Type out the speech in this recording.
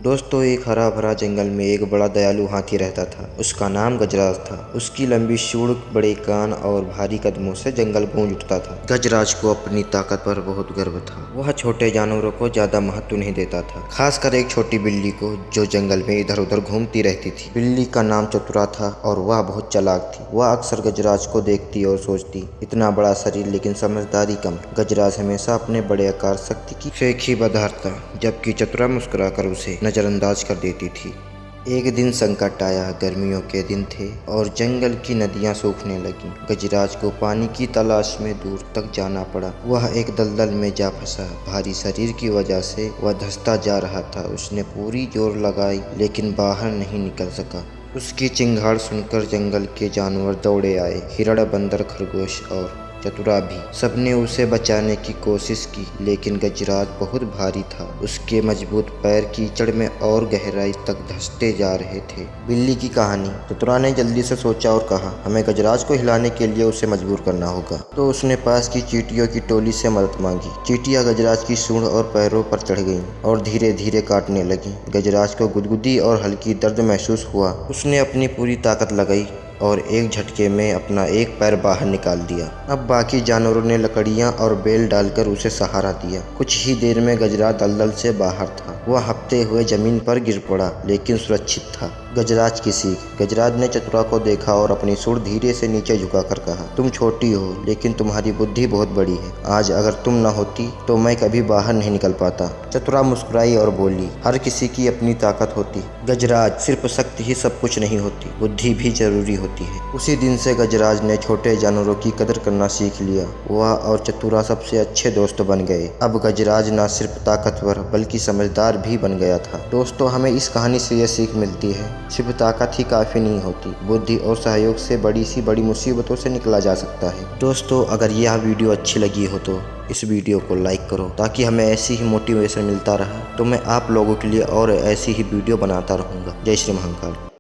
दोस्तों, एक हरा भरा जंगल में एक बड़ा दयालु हाथी रहता था। उसका नाम गजराज था। उसकी लंबी सूंड, बड़े कान और भारी कदमों से जंगल गूंज उठता था। गजराज को अपनी ताकत पर बहुत गर्व था। वह छोटे जानवरों को ज्यादा महत्व नहीं देता था, खासकर एक छोटी बिल्ली को जो जंगल में इधर उधर घूमती रहती थी। बिल्ली का नाम चतुरा था और वह बहुत चालाक थी। वह अक्सर गजराज को देखती और सोचती, इतना बड़ा शरीर लेकिन समझदारी कम। गजराज हमेशा अपने बड़े आकार, शक्ति की फेंक बधारता, जबकि चतुरा मुस्कुराकर उसे नजरअंदाज कर देती थी। एक दिन संकट आया। गर्मियों के दिन थे और जंगल की नदियां सूखने लगीं। गजराज को पानी की तलाश में दूर तक जाना पड़ा। वह एक दलदल में जा फंसा। भारी शरीर की वजह से वह धंसता जा रहा था। उसने पूरी जोर लगाई लेकिन बाहर नहीं निकल सका। उसकी चिंगाड़ सुनकर जंगल के जानवर दौड़े आए। हिरण, बंदर, खरगोश और चतुरा भी। सबने उसे बचाने की कोशिश की, लेकिन गजराज बहुत भारी था। उसके मजबूत पैर कीचड़ में और गहराई तक धंसते जा रहे थे। बिल्ली की कहानी। चतुरा ने जल्दी से सोचा और कहा, हमें गजराज को हिलाने के लिए उसे मजबूर करना होगा। तो उसने पास की चींटियों की टोली से मदद मांगी। चींटियां गजराज की सूंड और पैरों पर चढ़ गईं और धीरे धीरे काटने लगीं। गजराज को गुदगुदी और हल्की दर्द महसूस हुआ। उसने अपनी पूरी ताकत लगाई और एक झटके में अपना एक पैर बाहर निकाल दिया। अब बाकी जानवरों ने लकड़ियां और बेल डालकर उसे सहारा दिया। कुछ ही देर में गजराज दलदल से बाहर था। वह हंपते हुए जमीन पर गिर पड़ा, लेकिन सुरक्षित था। गजराज की सीख। गजराज ने चतुरा को देखा और अपनी सूंड धीरे से नीचे झुकाकर कहा, तुम छोटी हो लेकिन तुम्हारी बुद्धि बहुत बड़ी है। आज अगर तुम न होती तो मैं कभी बाहर नहीं निकल पाता। चतुरा मुस्कुराई और बोली, हर किसी की अपनी ताकत होती। गजराज, सिर्फ शक्ति ही सब कुछ नहीं होती, बुद्धि भी जरूरी होती है। उसी दिन से गजराज ने छोटे जानवरों की कदर करना सीख लिया। वह और चतुरा सबसे अच्छे दोस्त बन गए। अब गजराज न सिर्फ ताकतवर बल्कि समझदार भी बन गया था। दोस्तों, हमें इस कहानी से यह सीख मिलती है, सिर्फ ताकत ही काफ़ी नहीं होती, बुद्धि और सहयोग से बड़ी सी बड़ी मुसीबतों से निकला जा सकता है। दोस्तों, अगर यह वीडियो अच्छी लगी हो तो इस वीडियो को लाइक करो, ताकि हमें ऐसी ही मोटिवेशन मिलता रहा तो मैं आप लोगों के लिए और ऐसी ही वीडियो बनाता रहूँगा। जय श्री महाकाल।